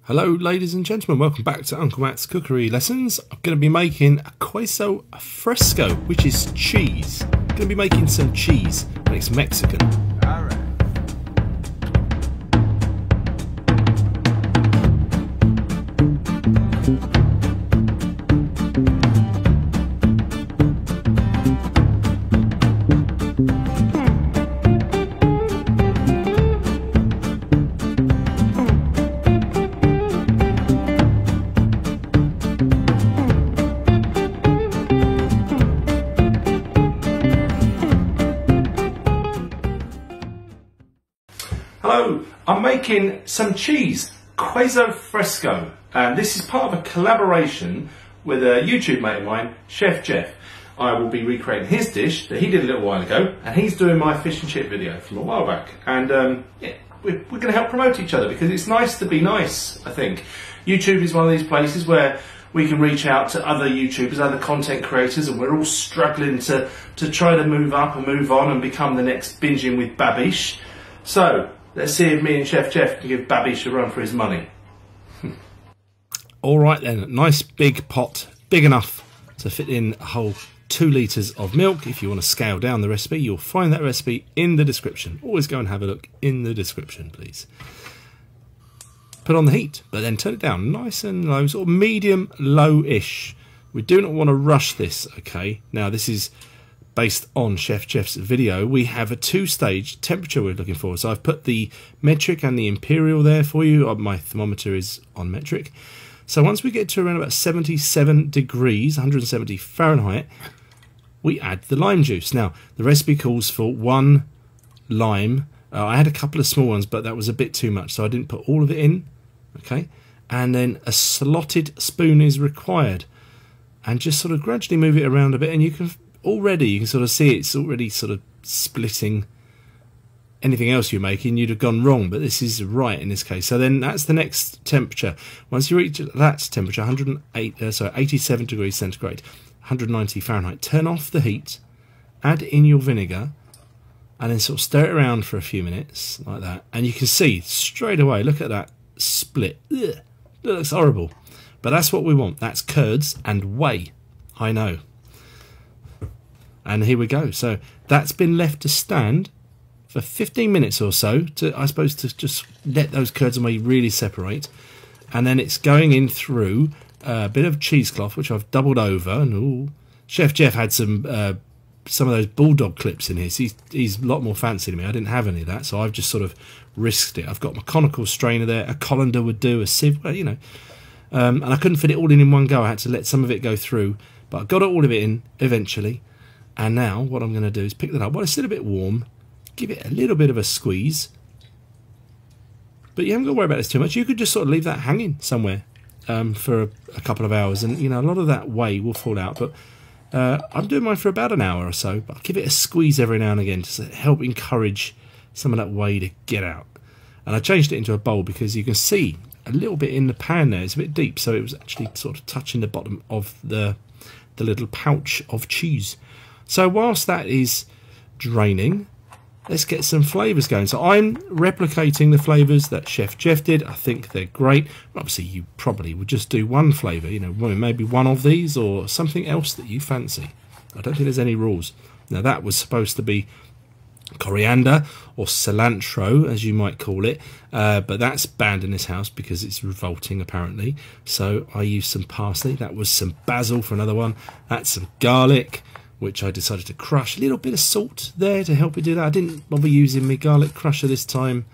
Hello ladies and gentlemen, welcome back to Uncle Matt's Cookery Lessons. I'm going to be making a Queso Fresco, which is cheese. I'm going to be making some cheese, and it's Mexican. Alright. Hello, I'm making some cheese, Queso Fresco, and this is part of a collaboration with a YouTube mate of mine, Chef Jeff. I will be recreating his dish that he did a little while ago, and he's doing my fish and chip video from a while back. And yeah, we're going to help promote each other because it's nice to be nice, I think. YouTube is one of these places where we can reach out to other YouTubers, other content creators, and we're all struggling to try to move up and move on and become the next Binging with Babish. So, let's see if me and Chef Jeff can give Babish a run for his money. Alright then, nice big pot, big enough to fit in a whole 2 litres of milk. If you want to scale down the recipe, you'll find that recipe in the description. Always go and have a look in the description, please. Put on the heat, but then turn it down nice and low, sort of medium low-ish. We do not want to rush this, okay? Now this is based on Chef Jeff's video. We have a 2-stage temperature we're looking for. So I've put the metric and the imperial there for you. My thermometer is on metric. So once we get to around about 77 degrees, 170 Fahrenheit, we add the lime juice. Now, the recipe calls for 1 lime. I had a couple of small ones, but that was a bit too much, so I didn't put all of it in. Okay, and then a slotted spoon is required. And just sort of gradually move it around a bit, and you can sort of see it's already sort of splitting. Anything else you're making, you'd have gone wrong, but this is right in this case. So then that's the next temperature. Once you reach that temperature, 87 degrees centigrade, 190 Fahrenheit, turn off the heat, add in your vinegar, and then sort of stir it around for a few minutes, like that. And you can see straight away, look at that split. Ugh, it looks horrible. But that's what we want. That's curds and whey. I know. And here we go. So that's been left to stand for 15 minutes or so, to, I suppose, to just let those curds and whey really separate. And then it's going in through a bit of cheesecloth, which I've doubled over. And ooh, Chef Jeff had some of those bulldog clips in his. He's a lot more fancy than me. I didn't have any of that, so I've just sort of risked it. I've got my conical strainer there. A colander would do, a sieve, you know. And I couldn't fit it all in one go. I had to let some of it go through, but I got all of it in eventually. And now what I'm going to do is pick that up while it's still a bit warm, give it a little bit of a squeeze. But you haven't got to worry about this too much. You could just sort of leave that hanging somewhere for a couple of hours, and you know, a lot of that whey will fall out. But I'm doing mine for about an hour or so, but I'll give it a squeeze every now and again to help encourage some of that whey to get out. And I changed it into a bowl because you can see a little bit in the pan there. It's a bit deep, so it was actually sort of touching the bottom of the little pouch of cheese. So whilst that is draining, let's get some flavours going. So I'm replicating the flavours that Chef Jeff did. I think they're great. Obviously, you probably would just do one flavour, you know, maybe one of these or something else that you fancy. I don't think there's any rules. Now, that was supposed to be coriander or cilantro, as you might call it, but that's banned in this house because it's revolting, apparently. So I used some parsley. That was some basil for another one. That's some garlic, which I decided to crush. A little bit of salt there to help it do that. I didn't bother using my garlic crusher this time.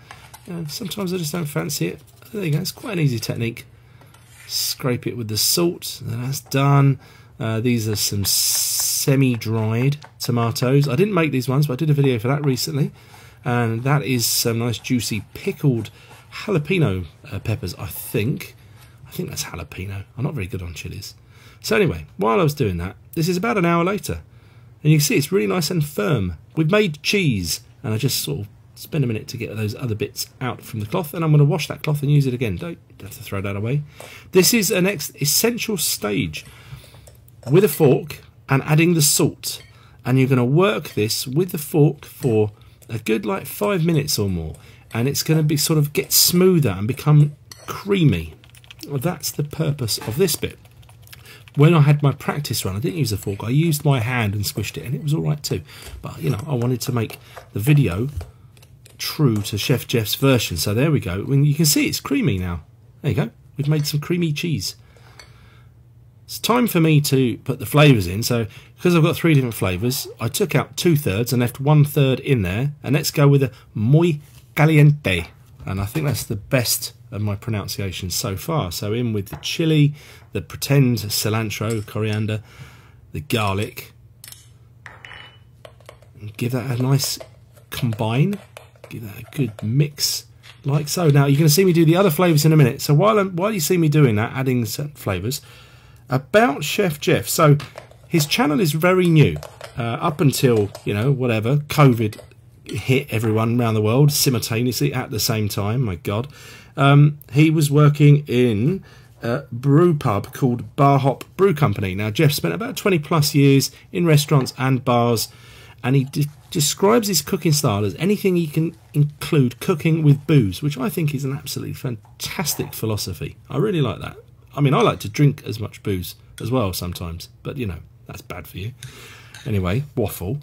Sometimes I just don't fancy it. There you go. It's quite an easy technique. Scrape it with the salt. And that's done. These are some semi-dried tomatoes. I didn't make these ones, but I did a video for that recently. And that is some nice juicy pickled jalapeno peppers, I think. I think that's jalapeno. I'm not very good on chilies. So anyway, while I was doing that, this is about an hour later. And you can see it's really nice and firm. We've made cheese, and I just sort of spend a minute to get those other bits out from the cloth, and I'm going to wash that cloth and use it again. Don't have to throw that away. This is an essential stage with a fork and adding the salt. And you're going to work this with the fork for a good like 5 minutes or more. And it's going to be sort of get smoother and become creamy. that's the purpose of this bit. When I had my practice run, I didn't use a fork. I used my hand and squished it, and it was all right too. But, you know, I wanted to make the video true to Chef Jeff's version. So there we go. When you can see it's creamy now. There you go. We've made some creamy cheese. It's time for me to put the flavours in. So because I've got 3 different flavours, I took out 2/3 and left 1/3 in there. And let's go with the muy caliente. And I think that's the best of my pronunciation so far. So in with the chili, the pretend cilantro, coriander, the garlic. And give that a nice combine. Give that a good mix, like so. Now you're going to see me do the other flavours in a minute. So while you see me doing that, adding certain flavours, about Chef Jeff. So his channel is very new. Up until, you know, whatever, COVID hit everyone around the world simultaneously at the same time. My God. He was working in a brew pub called Bar Hop Brew Company. Now, Jeff spent about 20 plus years in restaurants and bars, and he describes his cooking style as anything he can include cooking with booze, which I think is an absolutely fantastic philosophy. I really like that. I mean, I like to drink as much booze as well sometimes, but, you know, that's bad for you. Anyway, waffle.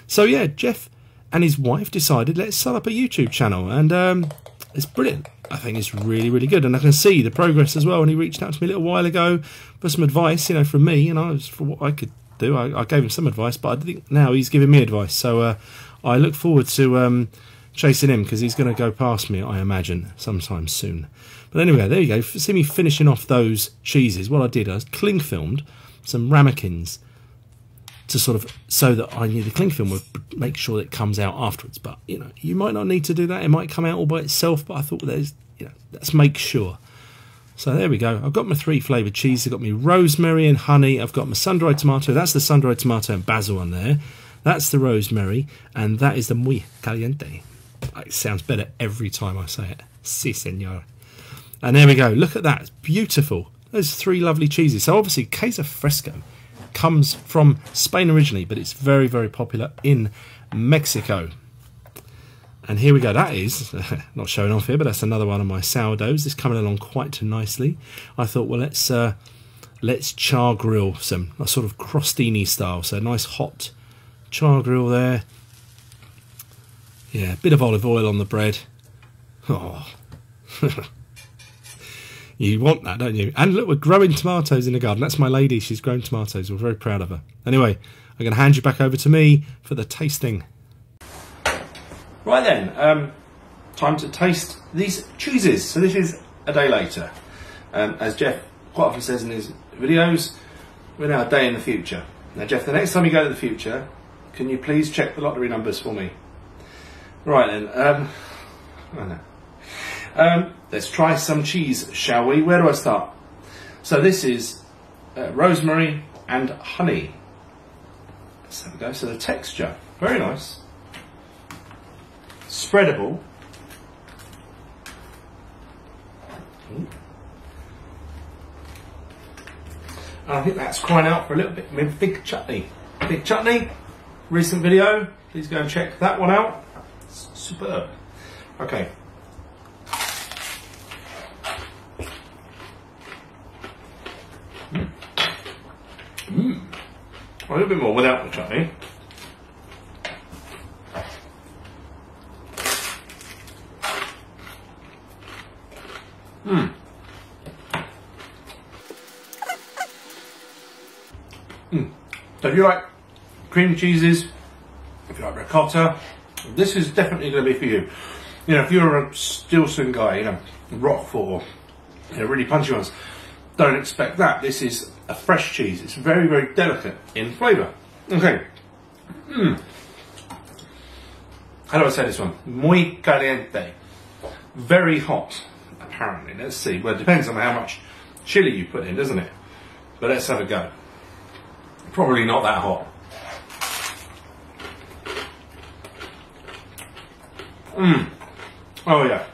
So, yeah, Jeff and his wife decided, let's set up a YouTube channel, and it's brilliant. I think it's really, really good, and I can see the progress as well. And he reached out to me a little while ago for some advice, you know, from me, and for what I could do. I gave him some advice, but I think now he's giving me advice. So I look forward to chasing him, because he's going to go past me, I imagine, sometime soon. But anyway, there you go. See me finishing off those cheeses. What I did, I cling filmed some ramekins to sort of, so that I knew the cling film would make sure that it comes out afterwards. But, you know, you might not need to do that. It might come out all by itself, but I thought, there's, you know, let's make sure. So there we go. I've got my 3 flavoured cheese. I've got my rosemary and honey. I've got my sun-dried tomato. That's the sun-dried tomato and basil on there. That's the rosemary. And that is the muy caliente. It sounds better every time I say it. Si, senor. And there we go. Look at that. It's beautiful. Those 3 lovely cheeses. So obviously, Queso Fresco comes from Spain originally, but it's very, very popular in Mexico. And here we go. That is, not showing off here, but that's another one of my sourdoughs. It's coming along quite nicely. I thought, well, let's char grill some, a sort of crostini style. So nice hot char grill there. Yeah, a bit of olive oil on the bread. Oh. You want that, don't you? And look, we're growing tomatoes in the garden. That's my lady. She's grown tomatoes. We're very proud of her. Anyway, I'm going to hand you back over to me for the tasting. Right then, time to taste these cheeses. So this is a day later. As Jeff quite often says in his videos, we're now a day in the future. Now, Jeff, the next time you go to the future, can you please check the lottery numbers for me? Right then, I know. Let's try some cheese, shall we? Where do I start? So this is rosemary and honey. Let's have a go. So the texture, very nice. Spreadable. And I think that's crying out for a little bit. I mean, big chutney. Big chutney. Recent video. Please go and check that one out. It's superb. Okay. A little bit more without the chutney. So if you like cream cheeses, if you like ricotta, this is definitely going to be for you. You know, if you're a Stilson guy, you know, Roquefort, you know, really punchy ones, don't expect that. This is a fresh cheese. It's very, very delicate in flavour. Okay. How do I say this one? Muy caliente. Very hot, apparently. Let's see. Well, it depends on how much chili you put in, doesn't it? But let's have a go. Probably not that hot. Oh yeah.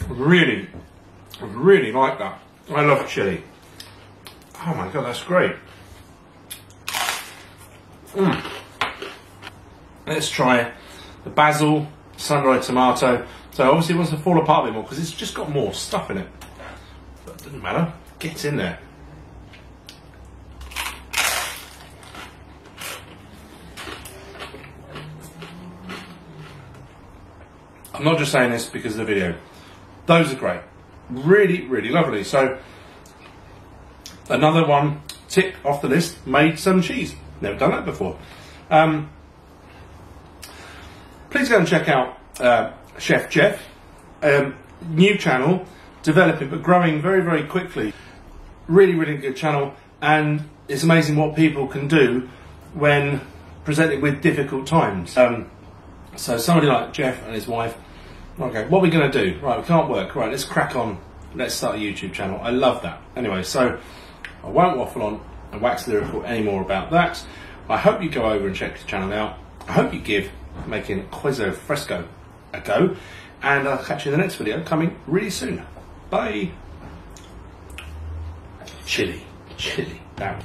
Really, really like that. I love chili. Oh my God, that's great. Let's try the basil, sun-dried tomato. So obviously it wants to fall apart a bit more because it's just got more stuff in it. but it doesn't matter. Get in there. I'm not just saying this because of the video. Those are great. Really, really lovely. So, another one, tick off the list, made some cheese. Never done that before. Please go and check out Chef Jeff. New channel, developing but growing very, very quickly. Really, really good channel. And it's amazing what people can do when presented with difficult times. So somebody like Jeff and his wife, okay, what are we going to do? Right, we can't work. Right, let's crack on. Let's start a YouTube channel. I love that. Anyway, so I won't waffle on and wax lyrical anymore about that. I hope you go over and check the channel out. I hope you give making Queso Fresco a go. And I'll catch you in the next video coming really soon. Bye. Chili. Now.